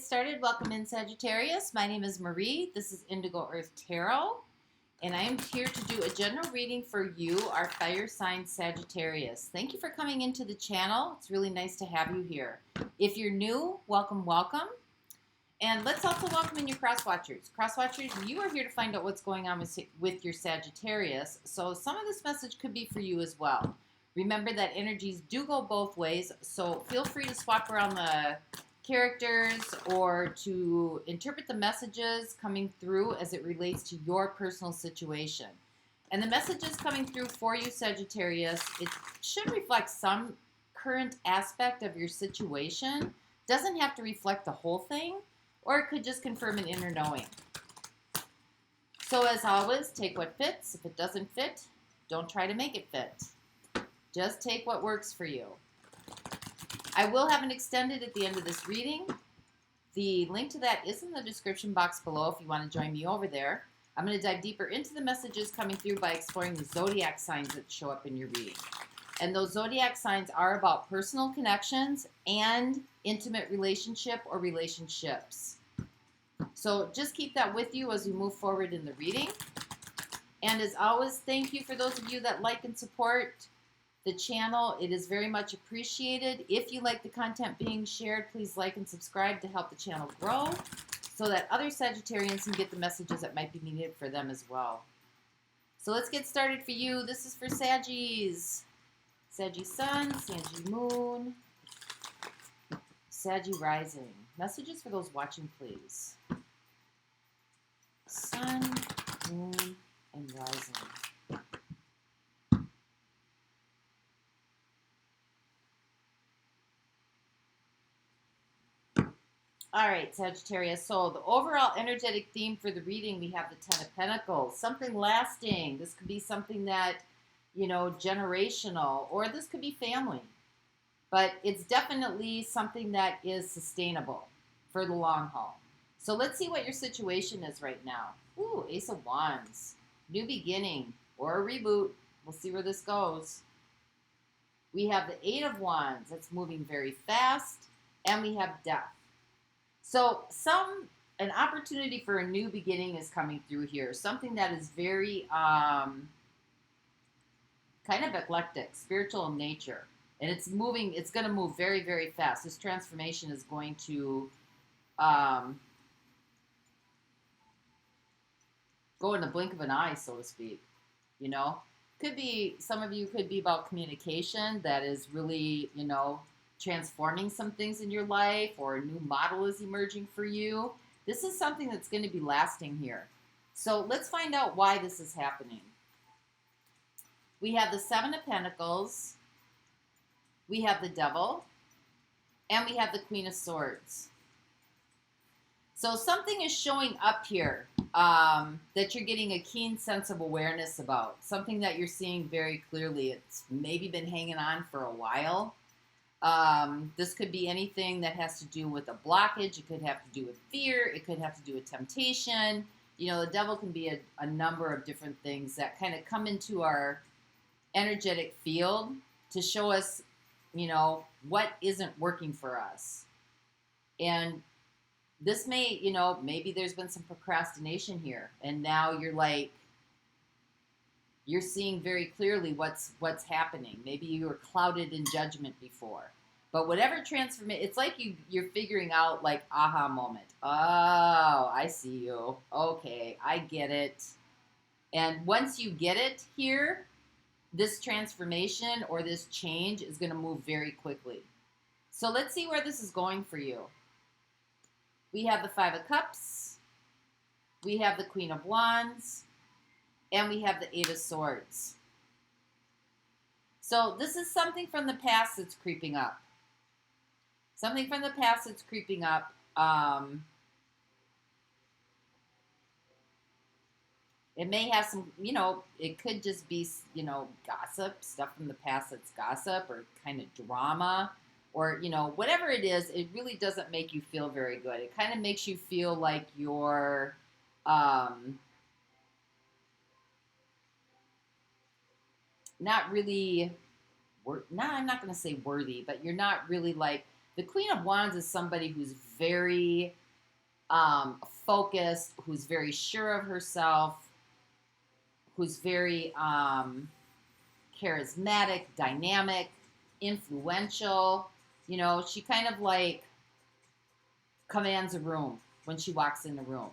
started. Welcome in, Sagittarius. My name is Marie. This is Indigo Earth Tarot, and I am here to do a general reading for you, our fire sign Sagittarius. Thank you for coming into the channel. It's really nice to have you here. If you're new, welcome, welcome. And let's also welcome in your cross-watchers. Cross-watchers, you are here to find out what's going on with your Sagittarius, so some of this message could be for you as well. Remember that energies do go both ways, so feel free to swap around the characters or to interpret the messages coming through as it relates to your personal situation. And the messages coming through for you, Sagittarius, it should reflect some current aspect of your situation. Doesn't have to reflect the whole thing, or it could just confirm an inner knowing. So as always, take what fits. If it doesn't fit, don't try to make it fit. Just take what works for you. I will have an extended at the end of this reading. The link to that is in the description box below if you want to join me over there. I'm going to dive deeper into the messages coming through by exploring the zodiac signs that show up in your reading. And those zodiac signs are about personal connections and intimate relationship or relationships. So just keep that with you as we move forward in the reading. And as always, thank you for those of you that like and support the channel. It is very much appreciated. If you like the content being shared, please like and subscribe to help the channel grow so that other Sagittarians can get the messages that might be needed for them as well. So let's get started for you. This is for Saggies. Saggy Sun, Saggy Moon, Saggy Rising. Messages for those watching, please. Sun, Moon, and Rising. All right, Sagittarius. So the overall energetic theme for the reading, we have the Ten of Pentacles. Something lasting. This could be something that, you know, generational, or this could be family. But it's definitely something that is sustainable for the long haul. So let's see what your situation is right now. Ooh, Ace of Wands. New beginning or a reboot. We'll see where this goes. We have the Eight of Wands. That's moving very fast. And we have Death. So an opportunity for a new beginning is coming through here. Something that is very kind of eclectic, spiritual in nature. And it's moving, it's going to move very, very fast. This transformation is going to go in the blink of an eye, so to speak. You know, could be, some of you could be about communication that is really, you know, transforming some things in your life, or a new model is emerging for you. This is something that's going to be lasting here. So let's find out why this is happening. We have the Seven of Pentacles, we have the Devil, and we have the Queen of Swords. So something is showing up here that you're getting a keen sense of awareness about. Something that you're seeing very clearly. It's maybe been hanging on for a while. This could be anything that has to do with a blockage. It could have to do with fear. It could have to do with temptation. You know, the devil can be a number of different things that kind of come into our energetic field to show us, you know, what isn't working for us. And this may, you know, maybe there's been some procrastination here, and now you're like, you're seeing very clearly what's happening. Maybe you were clouded in judgment before. But whatever transformation, it's like you're figuring out, like, aha moment. Oh, I see you. Okay, I get it. And once you get it here, this transformation or this change is going to move very quickly. So let's see where this is going for you. We have the Five of Cups. We have the Queen of Wands. And we have the Eight of Swords. So this is something from the past that's creeping up. Something from the past that's creeping up. It may have some, you know, it could just be, you know, gossip, stuff from the past that's gossip, or kind of drama, or, you know, whatever it is, it really doesn't make you feel very good. It kind of makes you feel like you're, not really, I'm not going to say worthy, but you're not really like The Queen of Wands is somebody who's very focused, who's very sure of herself, who's very charismatic, dynamic, influential. You know, she kind of like commands a room when she walks in the room.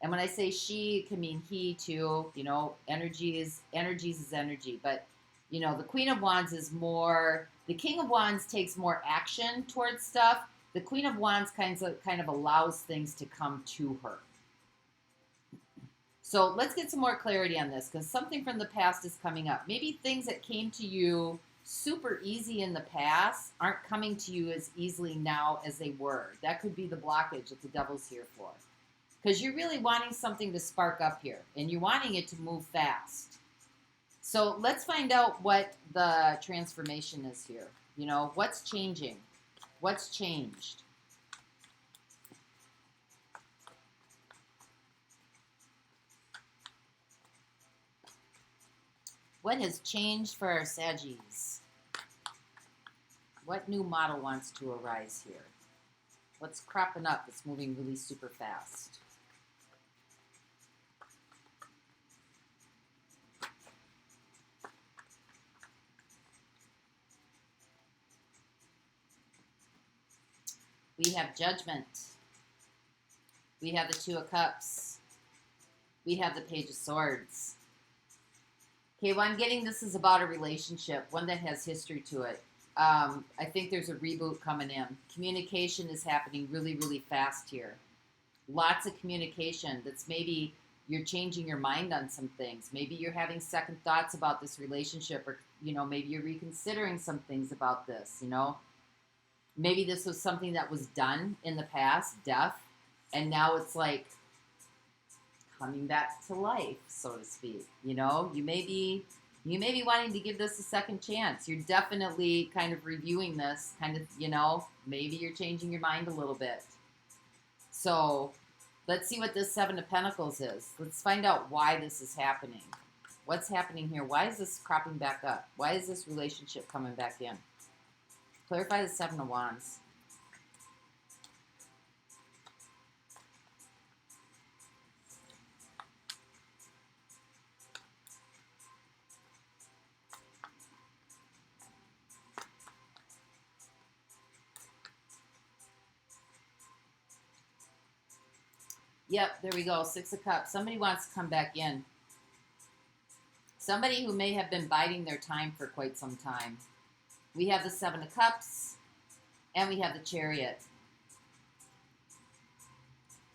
And when I say she, it can mean he too. You know, energies is energy. But, you know, the Queen of Wands is more, the King of Wands takes more action towards stuff. The Queen of Wands kind of allows things to come to her. So let's get some more clarity on this, because something from the past is coming up. Maybe things that came to you super easy in the past aren't coming to you as easily now as they were. That could be the blockage that the devil's here for. Because you're really wanting something to spark up here, and you're wanting it to move fast. So let's find out what the transformation is here. You know, what's changing? What's changed? What has changed for our Saggies? What new model wants to arise here? What's cropping up that's moving really super fast? We have Judgment. We have the Two of Cups. We have the Page of Swords. Okay, well, I'm getting this is about a relationship, one that has history to it. I think there's a reboot coming in. Communication is happening really, really fast here. Lots of communication. That's maybe you're changing your mind on some things. Maybe you're having second thoughts about this relationship, or, you know, maybe you're reconsidering some things about this, you know. Maybe this was something that was done in the past, death, and now it's like coming back to life, so to speak. You know, you may be wanting to give this a second chance. You're definitely kind of reviewing this, kind of, you know, maybe you're changing your mind a little bit. So let's see what this Seven of Pentacles is. Let's find out why this is happening. What's happening here? Why is this cropping back up? Why is this relationship coming back in? Clarify the Seven of Wands. Yep, there we go. Six of Cups. Somebody wants to come back in. Somebody who may have been biding their time for quite some time. We have the Seven of Cups, and we have the Chariot.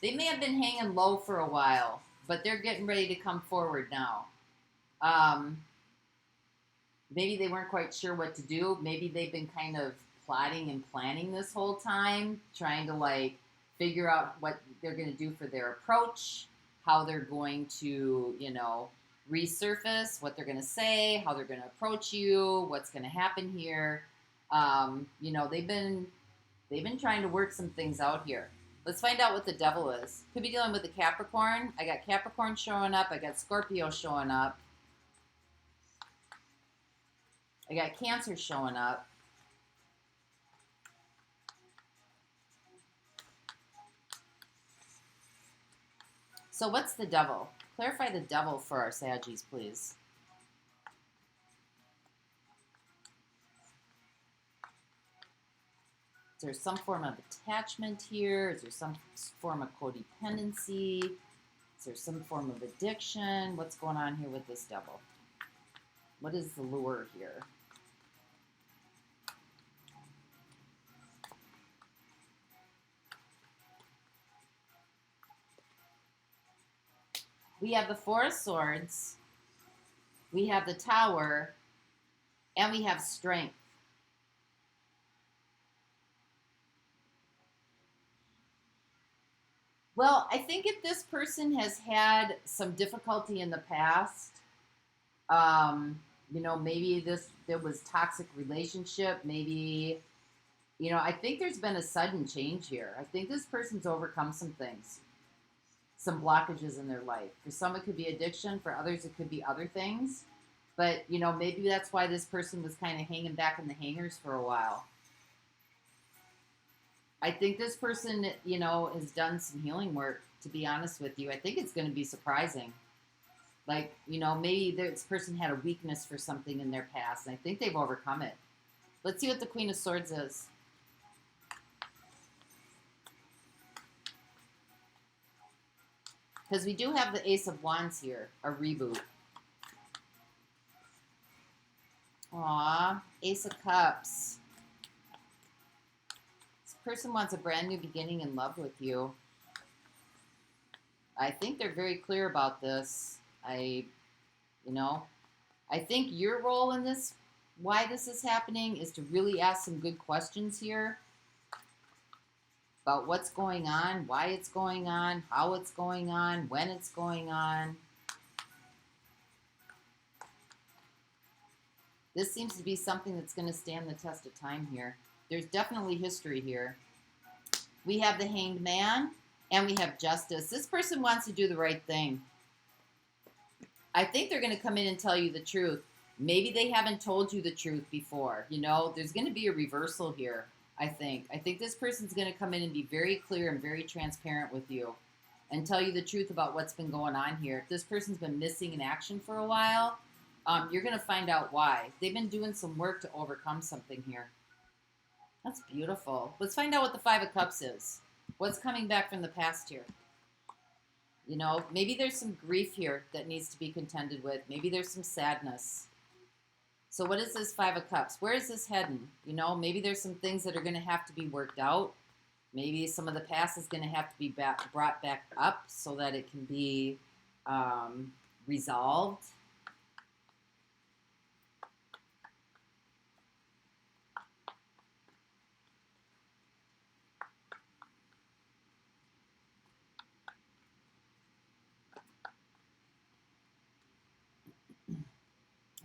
They may have been hanging low for a while, but they're getting ready to come forward now. Maybe they weren't quite sure what to do. Maybe they've been kind of plotting and planning this whole time, trying to like figure out what they're going to do for their approach, how they're going to, you know, resurface, what they're going to say, how they're going to approach you, what's going to happen here. You know, they've been trying to work some things out here. Let's find out what the devil is. Could be dealing with the Capricorn. I got Capricorn showing up. I got Scorpio showing up. I got Cancer showing up. So what's the devil? Clarify the devil for our Saggies, please. Is there some form of attachment here? Is there some form of codependency? Is there some form of addiction? What's going on here with this devil? What is the lure here? We have the Four of Swords, we have the Tower, and we have Strength. Well, I think if this person has had some difficulty in the past, you know, maybe there was toxic relationship, maybe, you know, I think there's been a sudden change here. I think this person's overcome some things. Some blockages in their life. For some, it could be addiction. For others, it could be other things. But, you know, maybe that's why this person was kind of hanging back in the hangers for a while. I think this person, you know, has done some healing work, to be honest with you. I think it's going to be surprising. Like, you know, maybe this person had a weakness for something in their past, and I think they've overcome it. Let's see what the Queen of Swords is. Because we do have the Ace of Wands here, a reboot. Aw, Ace of Cups. This person wants a brand new beginning in love with you. I think they're very clear about this. I think your role in this, why this is happening, is to really ask some good questions here about what's going on, why it's going on, how it's going on, when it's going on. This seems to be something that's going to stand the test of time here. There's definitely history here. We have the Hanged Man, and we have Justice. This person wants to do the right thing. I think they're going to come in and tell you the truth. Maybe they haven't told you the truth before. You know, there's going to be a reversal here, I think. I think this person's going to come in and be very clear and very transparent with you and tell you the truth about what's been going on here. If this person's been missing in action for a while, you're going to find out why. They've been doing some work to overcome something here. That's beautiful. Let's find out what the Five of Cups is. What's coming back from the past here? You know, maybe there's some grief here that needs to be contended with. Maybe there's some sadness. So what is this Five of Cups? Where is this heading? You know, maybe there's some things that are going to have to be worked out. Maybe some of the past is going to have to be brought back up so that it can be resolved.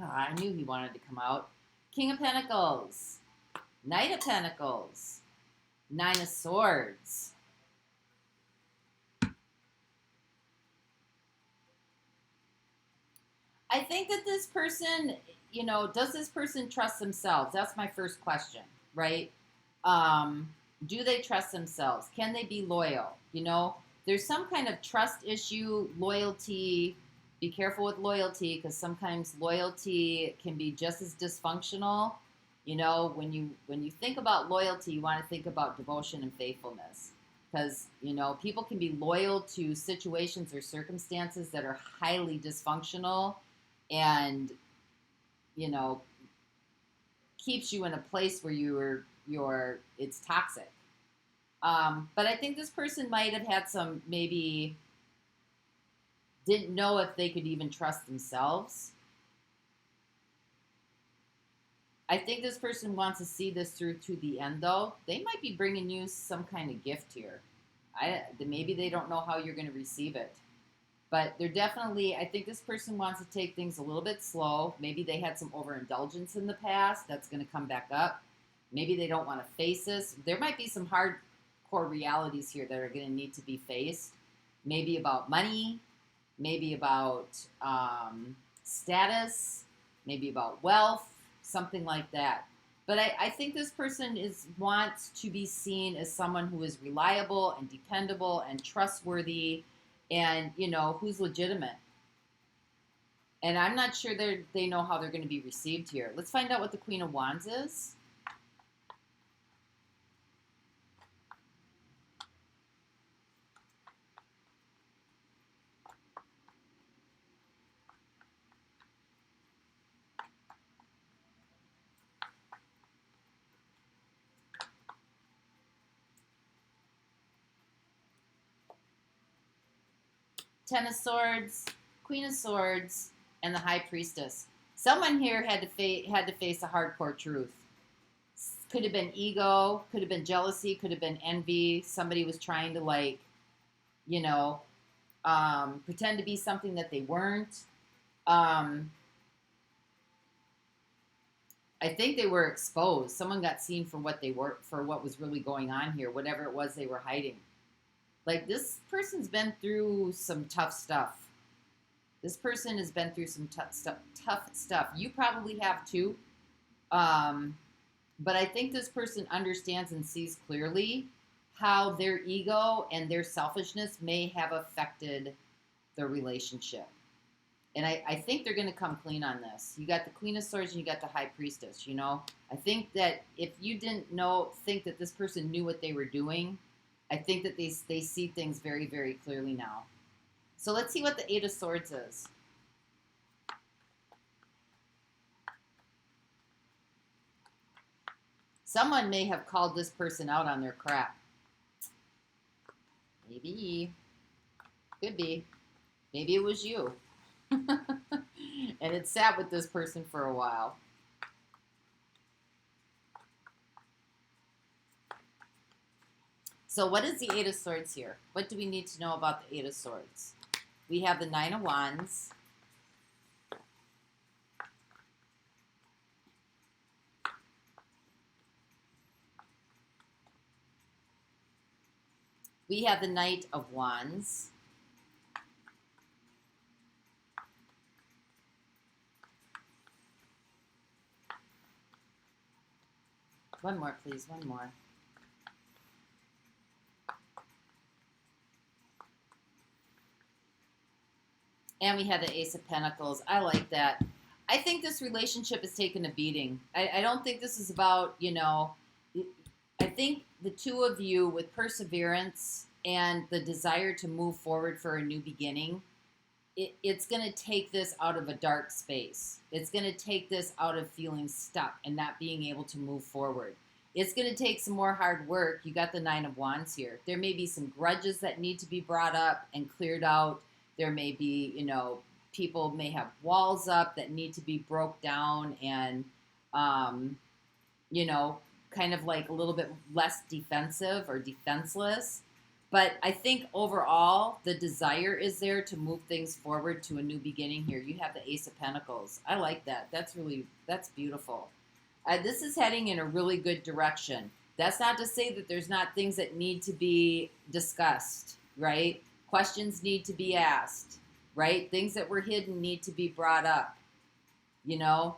Oh, I knew he wanted to come out. King of Pentacles. Knight of Pentacles. Nine of Swords. I think that this person, you know, does this person trust themselves? That's my first question, right? Do they trust themselves? Can they be loyal? You know, there's some kind of trust issue, loyalty. Be careful with loyalty, because sometimes loyalty can be just as dysfunctional. You know, when you think about loyalty, you want to think about devotion and faithfulness, because, you know, people can be loyal to situations or circumstances that are highly dysfunctional and, you know, keeps you in a place where it's toxic. But I think this person might have had some, maybe didn't know if they could even trust themselves. I think this person wants to see this through to the end, though. They might be bringing you some kind of gift here. Maybe they don't know how you're going to receive it. But they're definitely, I think this person wants to take things a little bit slow. Maybe they had some overindulgence in the past. That's going to come back up. Maybe they don't want to face this. There might be some hardcore realities here that are going to need to be faced. Maybe about money. Maybe about status, maybe about wealth, something like that. But I think this person wants to be seen as someone who is reliable and dependable and trustworthy and, you know, who's legitimate. And I'm not sure they know how they're going to be received here. Let's find out what the Queen of Wands is. Ten of Swords, Queen of Swords, and the High Priestess. Someone here had to face a hardcore truth. Could have been ego, could have been jealousy, could have been envy. Somebody was trying to, like, you know, pretend to be something that they weren't. I think they were exposed. Someone got seen for what they were, for what was really going on here, whatever it was they were hiding. Like, this person's been through some tough stuff. This person has been through some tough stuff. You probably have too. But I think this person understands and sees clearly how their ego and their selfishness may have affected the relationship. And I think they're going to come clean on this. You got the Queen of Swords and you got the High Priestess, you know. I think that if you didn't think that this person knew what they were doing, I think that they see things very, very clearly now. So let's see what the Eight of Swords is. Someone may have called this person out on their crap. Maybe. Could be. Maybe it was you. And it sat with this person for a while. So what is the Eight of Swords here? What do we need to know about the Eight of Swords? We have the Nine of Wands. We have the Knight of Wands. One more, please. One more. And we have the Ace of Pentacles. I like that. I think this relationship has taken a beating. I don't think this is about, you know, I think the two of you with perseverance and the desire to move forward for a new beginning, it's going to take this out of a dark space. It's going to take this out of feeling stuck and not being able to move forward. It's going to take some more hard work. You got the Nine of Wands here. There may be some grudges that need to be brought up and cleared out. There may be, you know, people may have walls up that need to be broke down and, you know, kind of like a little bit less defensive or defenseless. But I think overall, the desire is there to move things forward to a new beginning here. You have the Ace of Pentacles. I like that. That's beautiful. This is heading in a really good direction. That's not to say that there's not things that need to be discussed, right? Questions need to be asked, right? Things that were hidden need to be brought up, you know?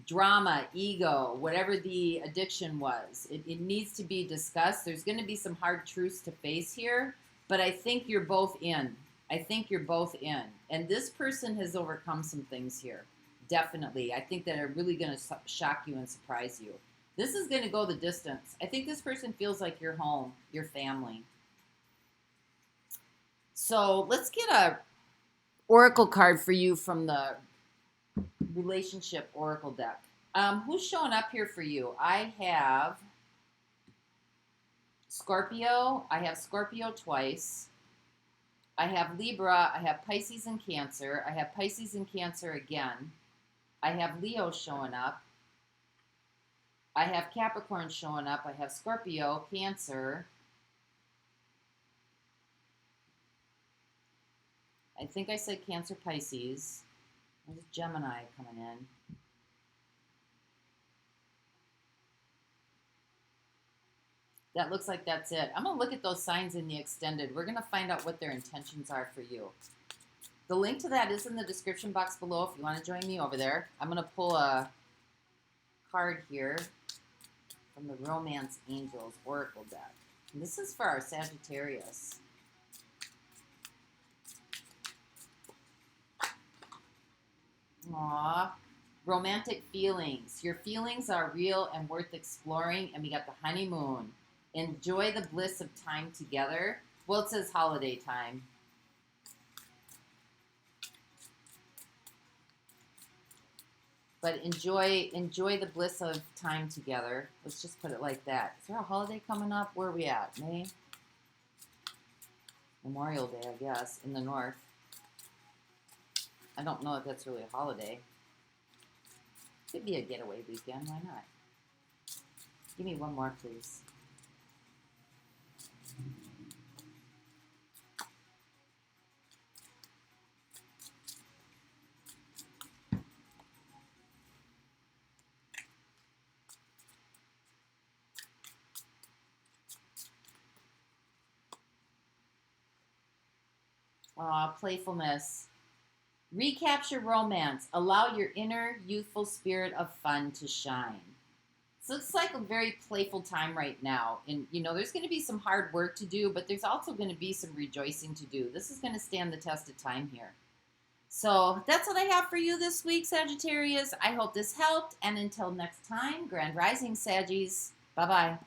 Drama, ego, whatever the addiction was, it needs to be discussed. There's going to be some hard truths to face here, but I think you're both in. I think you're both in. And this person has overcome some things here. Definitely. I think that are really going to shock you and surprise you. This is going to go the distance. I think this person feels like your home, your family. So let's get a oracle card for you from the relationship oracle deck. Who's showing up here for you? I have Scorpio. I have Scorpio twice. I have Libra. I have Pisces and Cancer. I have Pisces and Cancer again. I have Leo showing up. I have Capricorn showing up. I have Scorpio, Cancer. I think I said Cancer, Pisces. There's Gemini coming in. That looks like that's it. I'm going to look at those signs in the extended. We're going to find out what their intentions are for you. The link to that is in the description box below if you want to join me over there. I'm going to pull a card here from the Romance Angels Oracle deck. And this is for our Sagittarius. Aww. Romantic feelings. Your feelings are real and worth exploring. And we got the honeymoon. Enjoy the bliss of time together. Well, it says holiday time. But enjoy the bliss of time together. Let's just put it like that. Is there a holiday coming up? Where are we at? May? Memorial Day, I guess, in the north. I don't know if that's really a holiday. Could be a getaway weekend. Why not? Give me one more, please. Playfulness. Recapture romance. Allow your inner youthful spirit of fun to shine. So it's like a very playful time right now. And, you know, there's going to be some hard work to do, but there's also going to be some rejoicing to do. This is going to stand the test of time here. So that's what I have for you this week, Sagittarius. I hope this helped. And until next time, Grand Rising Saggies. Bye-bye.